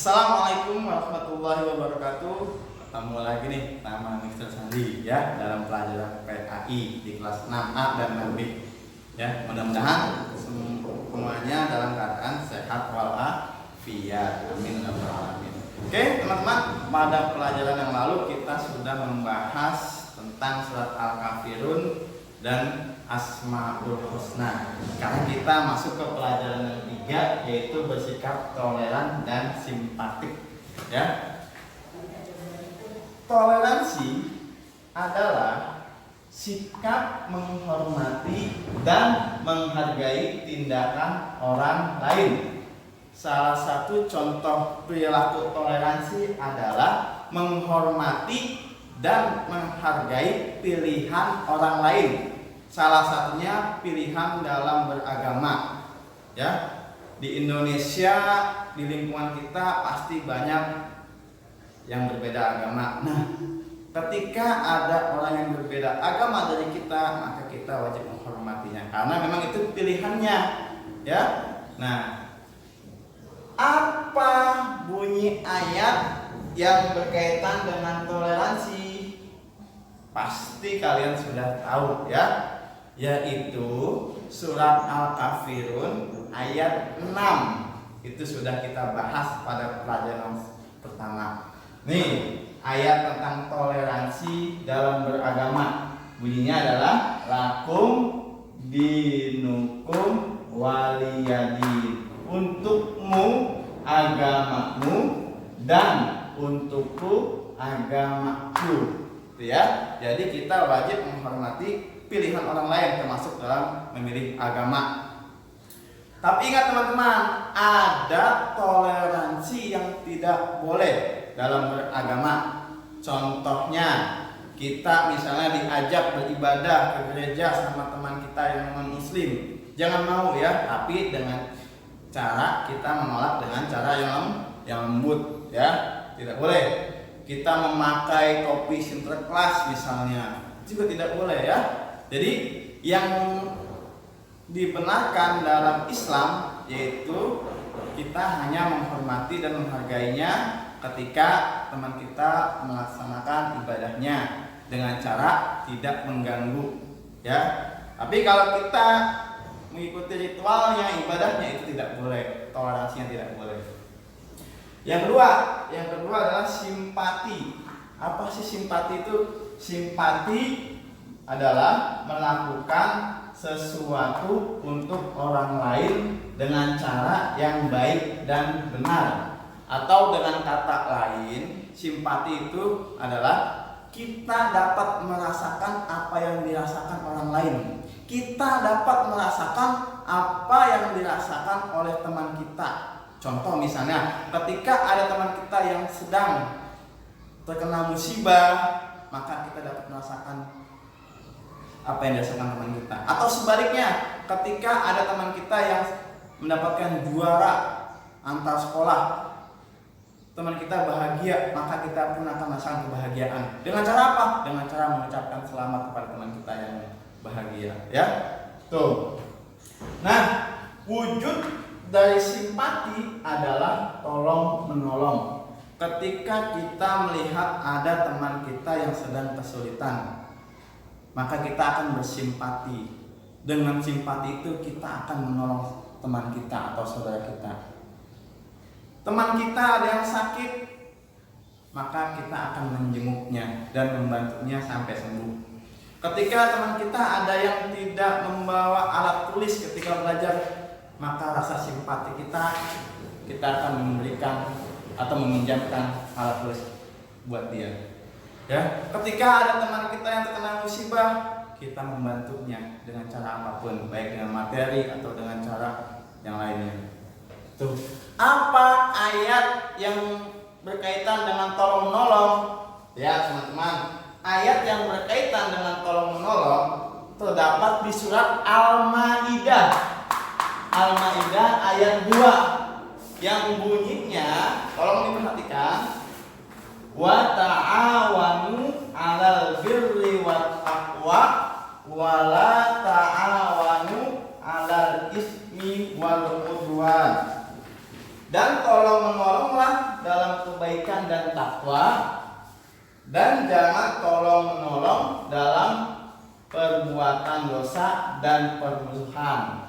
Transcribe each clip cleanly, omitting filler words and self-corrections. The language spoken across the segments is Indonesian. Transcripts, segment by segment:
Assalamualaikum warahmatullahi wabarakatuh. Ketemu lagi nih sama Mr. Sandi ya dalam pelajaran PAI di kelas 6A dan lebih. Ya, mudah-mudahan semuanya dalam keadaan sehat walafiat. Amin ya rabbal alamin. Oke, teman-teman, pada pelajaran yang lalu kita sudah membahas tentang surat Al-Kafirun dan Asmaul Husna. Sekarang kita masuk ke pelajaran yang ketiga, yaitu bersikap toleran dan simpatik. Ya, toleransi adalah sikap menghormati dan menghargai tindakan orang lain. Salah satu contoh perilaku toleransi adalah menghormati dan menghargai pilihan orang lain. Salah satunya pilihan dalam beragama. Ya, di Indonesia, di lingkungan kita pasti banyak yang berbeda agama. Nah, ketika ada orang yang berbeda agama dari kita, maka kita wajib menghormatinya karena memang itu pilihannya. Ya. Nah, apa bunyi ayat yang berkaitan dengan toleransi? Pasti kalian sudah tahu ya, yaitu surat Al-Kafirun ayat 6. Itu sudah kita bahas pada pelajaran pertama. Nih, ayat tentang toleransi dalam beragama. Bunyinya adalah lakum dinukum waliyadin. Untukmu agamamu dan untukku agamaku. Ya, jadi kita wajib menghormati pilihan orang lain termasuk dalam memilih agama. Tapi ingat teman-teman, ada toleransi yang tidak boleh dalam beragama. Contohnya, kita misalnya diajak beribadah ke gereja sama teman kita yang non-muslim, jangan mau ya, tapi dengan cara kita menolak dengan cara yang lembut ya, tidak boleh. Kita memakai topi sinterklas misalnya juga tidak boleh ya. Jadi yang dibenarkan dalam Islam yaitu kita hanya menghormati dan menghargainya ketika teman kita melaksanakan ibadahnya dengan cara tidak mengganggu ya. Tapi kalau kita mengikuti ritualnya, ibadahnya, itu tidak boleh, toleransinya tidak boleh. Yang kedua adalah simpati. Apa sih simpati itu? Simpati adalah melakukan sesuatu untuk orang lain dengan cara yang baik dan benar. Atau dengan kata lain, simpati itu adalah kita dapat merasakan apa yang dirasakan orang lain. Kita dapat merasakan apa yang dirasakan oleh teman kita. Contoh misalnya, ketika ada teman kita yang sedang terkena musibah, maka kita dapat merasakan apa yang dirasakan teman kita. Atau sebaliknya, ketika ada teman kita yang mendapatkan juara antar sekolah, teman kita bahagia, maka kita pun akan merasakan kebahagiaan. Dengan cara apa? Dengan cara mengucapkan selamat kepada teman kita yang bahagia. Ya, tuh. Nah, wujud dari simpati adalah tolong menolong. Ketika kita melihat ada teman kita yang sedang kesulitan, maka kita akan bersimpati. Dengan simpati itu kita akan menolong teman kita atau saudara kita. Teman kita ada yang sakit, maka kita akan menjenguknya dan membantunya sampai sembuh. Ketika teman kita ada yang tidak membawa alat tulis ketika belajar, maka rasa simpati kita akan memberikan atau meminjamkan alat tulis buat dia. Ya, ketika ada teman kita yang terkena musibah, kita membantunya dengan cara apapun, baik dengan materi atau dengan cara yang lainnya. Tuh, apa ayat yang berkaitan dengan tolong menolong? Ya, teman-teman, ayat yang berkaitan dengan tolong menolong terdapat di surat Al-Maidah. Al-Maidah ayat 2 yang bunyinya, tolong diperhatikan, wa ta'awanu 'alal birri wat taqwa wa la ta'awanu 'alal ismi wal udwan. Dan tolong menolonglah kebaikan dan takwa, dan jangan tolong menolong dalam perbuatan dosa dan permusuhan.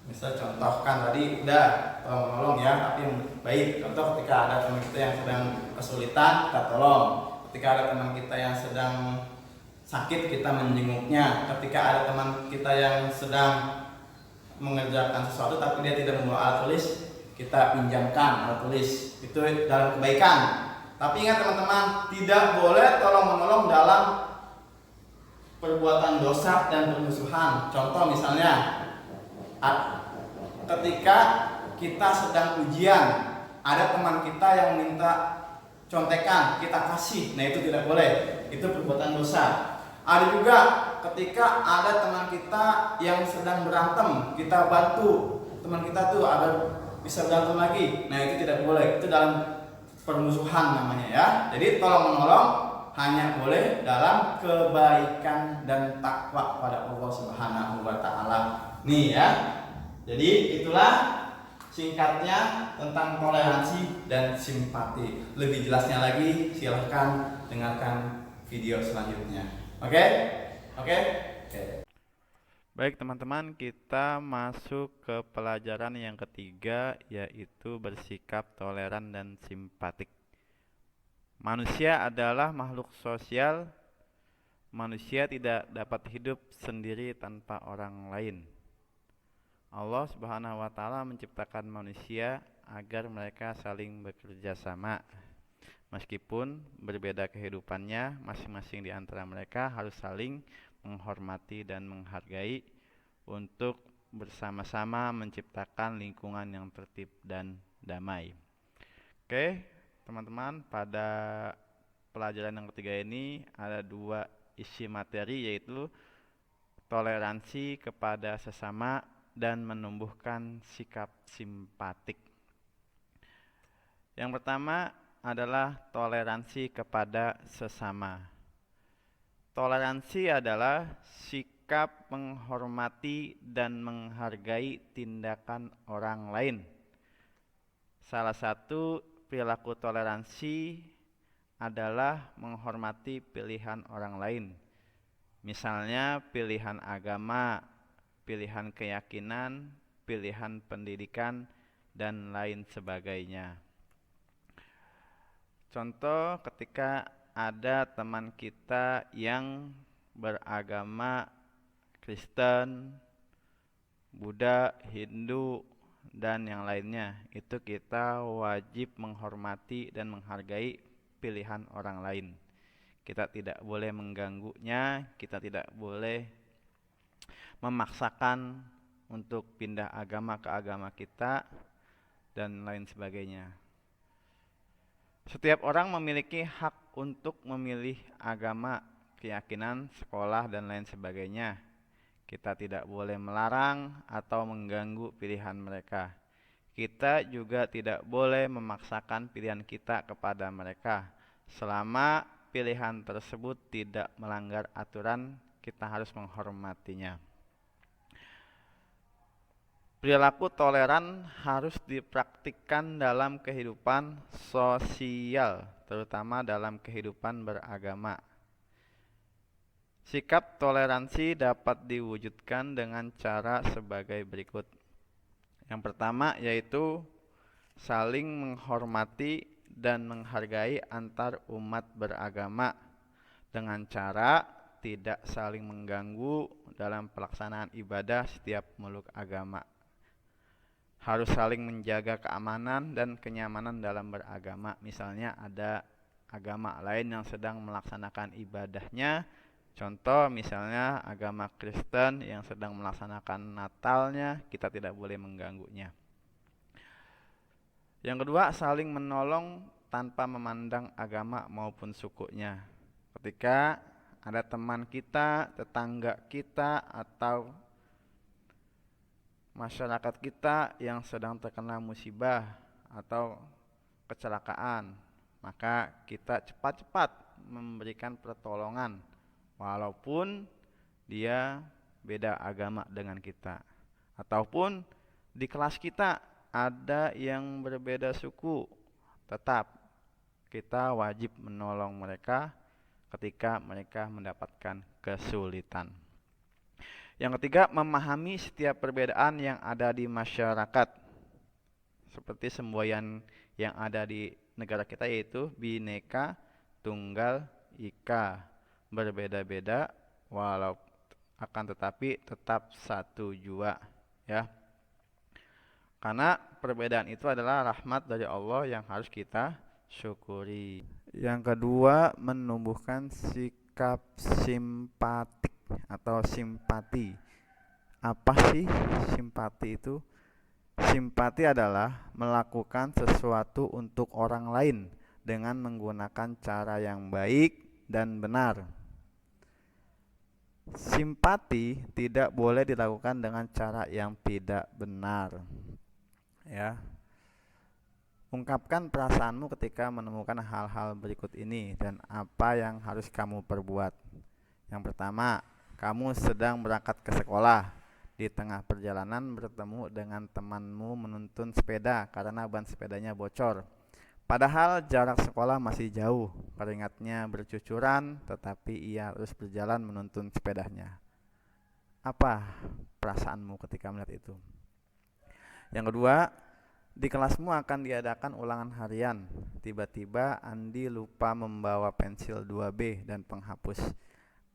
Misal contohkan tadi udah tolong menolong ya, tapi yang baik. Contoh ketika ada teman kita yang sedang kesulitan, kita tolong. Ketika ada teman kita yang sedang sakit, kita menjenguknya. Ketika ada teman kita yang sedang mengerjakan sesuatu tapi dia tidak membawa alat tulis, kita pinjamkan alat tulis. Itu dalam kebaikan. Tapi ingat teman-teman, tidak boleh tolong menolong dalam perbuatan dosa dan permusuhan. Contoh misalnya, ketika kita sedang ujian, ada teman kita yang minta contekan, kita kasih. Nah, itu tidak boleh. Itu perbuatan dosa. Ada juga ketika ada teman kita yang sedang berantem, kita bantu teman kita tuh agar bisa berantem lagi. Nah, itu tidak boleh. Itu dalam permusuhan namanya ya. Jadi tolong menolong hanya boleh dalam kebaikan dan takwa pada Allah Subhanahu wa taala. Nih ya. Jadi itulah singkatnya tentang toleransi dan simpati. Lebih jelasnya lagi silahkan dengarkan video selanjutnya. Oke? Oke? Baik teman-teman, kita masuk ke pelajaran yang ketiga, yaitu bersikap toleran dan simpatik. Manusia adalah makhluk sosial. Manusia tidak dapat hidup sendiri tanpa orang lain. Allah Subhanahu wa taala menciptakan manusia agar mereka saling bekerja sama. Meskipun berbeda kehidupannya, masing-masing di antara mereka harus saling menghormati dan menghargai untuk bersama-sama menciptakan lingkungan yang tertib dan damai. Oke, teman-teman, pada pelajaran yang ketiga ini ada dua isi materi, yaitu toleransi kepada sesama dan menumbuhkan sikap simpatik. Yang pertama adalah toleransi kepada sesama. Toleransi adalah sikap menghormati dan menghargai tindakan orang lain. Salah satu perilaku toleransi adalah menghormati pilihan orang lain. Misalnya pilihan agama, pilihan keyakinan, pilihan pendidikan, dan lain sebagainya. Contoh ketika ada teman kita yang beragama Kristen, Buddha, Hindu, dan yang lainnya, itu kita wajib menghormati dan menghargai pilihan orang lain. Kita tidak boleh mengganggunya, kita tidak boleh memaksakan untuk pindah agama ke agama kita, dan lain sebagainya. Setiap orang memiliki hak untuk memilih agama, keyakinan, sekolah, dan lain sebagainya. Kita tidak boleh melarang atau mengganggu pilihan mereka. Kita juga tidak boleh memaksakan pilihan kita kepada mereka. Selama pilihan tersebut tidak melanggar aturan, kita harus menghormatinya. Perilaku toleran harus dipraktikkan dalam kehidupan sosial, terutama dalam kehidupan beragama. Sikap toleransi dapat diwujudkan dengan cara sebagai berikut. Yang pertama yaitu saling menghormati dan menghargai antar umat beragama dengan cara tidak saling mengganggu dalam pelaksanaan ibadah setiap meluk agama. Harus saling menjaga keamanan dan kenyamanan dalam beragama. Misalnya ada agama lain yang sedang melaksanakan ibadahnya. Contoh misalnya agama Kristen yang sedang melaksanakan Natalnya, kita tidak boleh mengganggunya. Yang kedua, saling menolong tanpa memandang agama maupun sukunya. Ketika ada teman kita, tetangga kita, atau masyarakat kita yang sedang terkena musibah atau kecelakaan, maka kita cepat-cepat memberikan pertolongan walaupun dia beda agama dengan kita, ataupun di kelas kita ada yang berbeda suku, tetap kita wajib menolong mereka ketika mereka mendapatkan kesulitan. Yang ketiga, memahami setiap perbedaan yang ada di masyarakat. Seperti semboyan yang ada di negara kita, yaitu Bhinneka Tunggal Ika. Berbeda-beda walau akan tetapi tetap satu jua, ya. Karena perbedaan itu adalah rahmat dari Allah yang harus kita syukuri. Yang kedua, menumbuhkan sikap simpatik atau simpati. Apa sih simpati itu? Simpati adalah melakukan sesuatu untuk orang lain dengan menggunakan cara yang baik dan benar. Simpati tidak boleh dilakukan dengan cara yang tidak benar. Ya. Ungkapkan perasaanmu ketika menemukan hal-hal berikut ini dan apa yang harus kamu perbuat. Yang pertama, kamu sedang berangkat ke sekolah. Di tengah perjalanan bertemu dengan temanmu menuntun sepeda karena ban sepedanya bocor. Padahal jarak sekolah masih jauh, keringatnya bercucuran, tetapi ia terus berjalan menuntun sepedanya. Apa perasaanmu ketika melihat itu? Yang kedua, di kelasmu akan diadakan ulangan harian. Tiba-tiba Andi lupa membawa pensil 2B dan penghapus.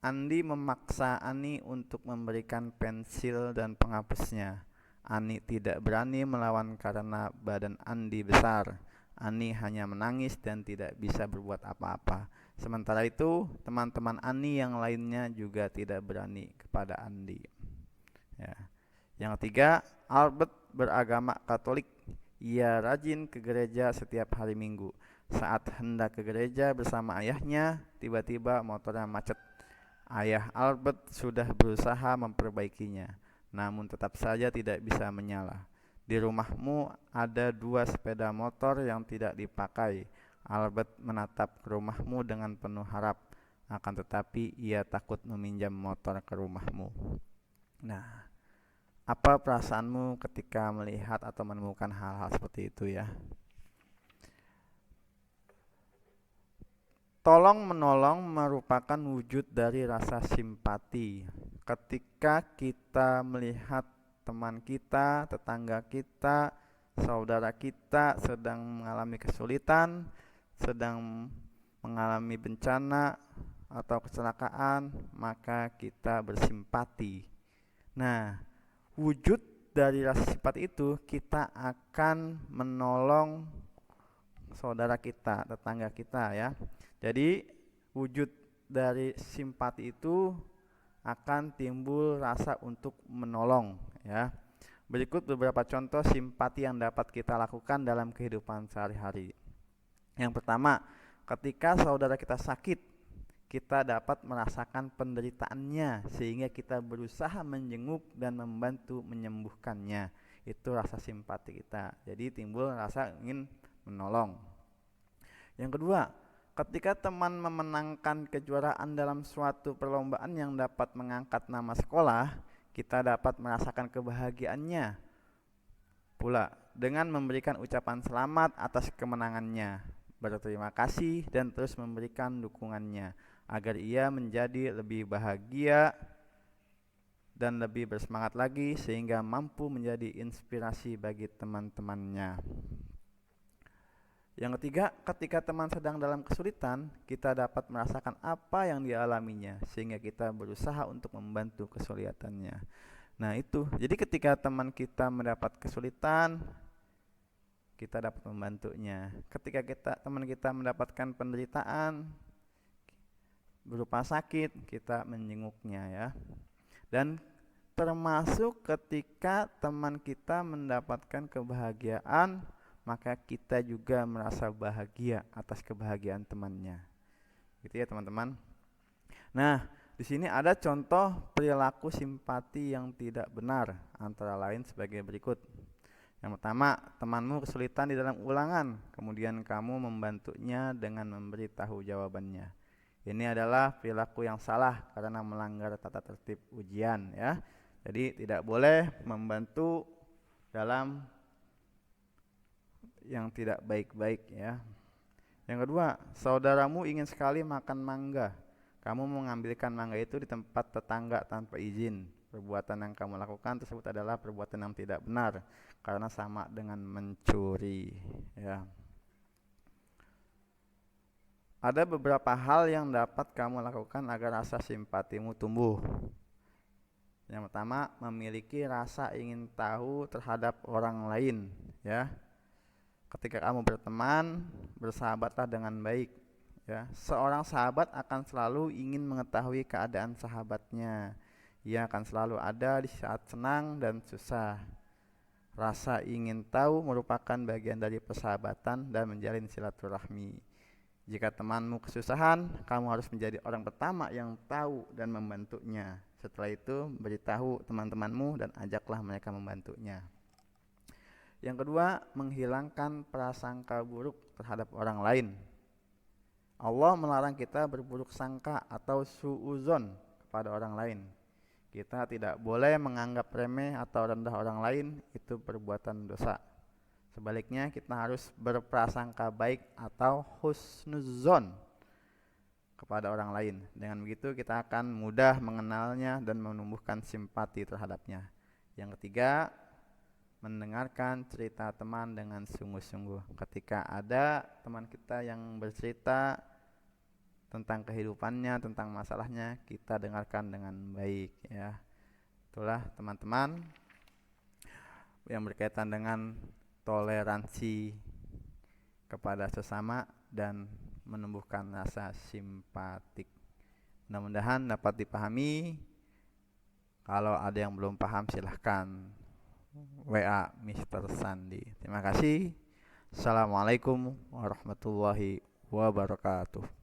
Andi memaksa Ani untuk memberikan pensil dan penghapusnya. Ani tidak berani melawan karena badan Andi besar. Ani hanya menangis dan tidak bisa berbuat apa-apa. Sementara itu, teman-teman Ani yang lainnya juga tidak berani kepada Andi. Ya. Yang ketiga, Albert beragama Katolik. Ia rajin ke gereja setiap hari Minggu. Saat hendak ke gereja bersama ayahnya, tiba-tiba motornya macet. Ayah Albert sudah berusaha memperbaikinya, namun tetap saja tidak bisa menyala. Di rumahmu ada 2 sepeda motor yang tidak dipakai. Albert menatap ke rumahmu dengan penuh harap, akan tetapi ia takut meminjam motor ke rumahmu. Nah, apa perasaanmu ketika melihat atau menemukan hal-hal seperti itu, ya? Tolong menolong merupakan wujud dari rasa simpati. Ketika kita melihat teman kita, tetangga kita, saudara kita sedang mengalami kesulitan, sedang mengalami bencana atau kecelakaan, maka kita bersimpati. Nah, wujud dari rasa simpati itu, kita akan menolong saudara kita, tetangga kita, ya. Jadi wujud dari simpati itu akan timbul rasa untuk menolong, ya. Berikut beberapa contoh simpati yang dapat kita lakukan dalam kehidupan sehari-hari. Yang pertama, ketika saudara kita sakit, kita dapat merasakan penderitaannya sehingga kita berusaha menjenguk dan membantu menyembuhkannya. Itu rasa simpati kita. Jadi timbul rasa ingin menolong. Yang kedua, ketika teman memenangkan kejuaraan dalam suatu perlombaan yang dapat mengangkat nama sekolah, kita dapat merasakan kebahagiaannya pula dengan memberikan ucapan selamat atas kemenangannya, berterima kasih dan terus memberikan dukungannya agar ia menjadi lebih bahagia dan lebih bersemangat lagi sehingga mampu menjadi inspirasi bagi teman-temannya. Yang ketiga, ketika teman sedang dalam kesulitan, kita dapat merasakan apa yang dialaminya sehingga kita berusaha untuk membantu kesulitannya. Nah, itu. Jadi ketika teman kita mendapat kesulitan, kita dapat membantunya. Ketika teman kita mendapatkan penderitaan berupa sakit, kita menjenguknya, ya. Dan termasuk ketika teman kita mendapatkan kebahagiaan, maka kita juga merasa bahagia atas kebahagiaan temannya. Gitu ya, teman-teman. Nah, di sini ada contoh perilaku simpati yang tidak benar, antara lain sebagai berikut. Yang pertama, temanmu kesulitan di dalam ulangan, kemudian kamu membantunya dengan memberitahu jawabannya. Ini adalah perilaku yang salah karena melanggar tata tertib ujian, ya. Jadi tidak boleh membantu dalam yang tidak baik-baik, ya. Yang kedua, saudaramu ingin sekali makan mangga. Kamu mengambilkan mangga itu di tempat tetangga tanpa izin. Perbuatan yang kamu lakukan tersebut adalah perbuatan yang tidak benar karena sama dengan mencuri. Ya. Ada beberapa hal yang dapat kamu lakukan agar rasa simpatimu tumbuh. Yang pertama, memiliki rasa ingin tahu terhadap orang lain, ya. Ketika kamu berteman, bersahabatlah dengan baik, ya. Seorang sahabat akan selalu ingin mengetahui keadaan sahabatnya. Ia akan selalu ada di saat senang dan susah. Rasa ingin tahu merupakan bagian dari persahabatan dan menjalin silaturahmi. Jika temanmu kesusahan, kamu harus menjadi orang pertama yang tahu dan membantunya. Setelah itu, beritahu teman-temanmu dan ajaklah mereka membantunya. Yang kedua, menghilangkan prasangka buruk terhadap orang lain. Allah melarang kita berburuk sangka atau suuzon kepada orang lain. Kita tidak boleh menganggap remeh atau rendah orang lain, itu perbuatan dosa. Sebaliknya, kita harus berprasangka baik atau husnuzon kepada orang lain. Dengan begitu kita akan mudah mengenalnya dan menumbuhkan simpati terhadapnya. Yang ketiga, mendengarkan cerita teman dengan sungguh-sungguh. Ketika ada teman kita yang bercerita tentang kehidupannya, tentang masalahnya, kita dengarkan dengan baik, ya. Itulah teman-teman yang berkaitan dengan toleransi kepada sesama dan menumbuhkan rasa simpatik. Mudah-mudahan dapat dipahami. Kalau ada yang belum paham silahkan WA Mr. Sandi. Terima kasih. Assalamualaikum warahmatullahi wabarakatuh.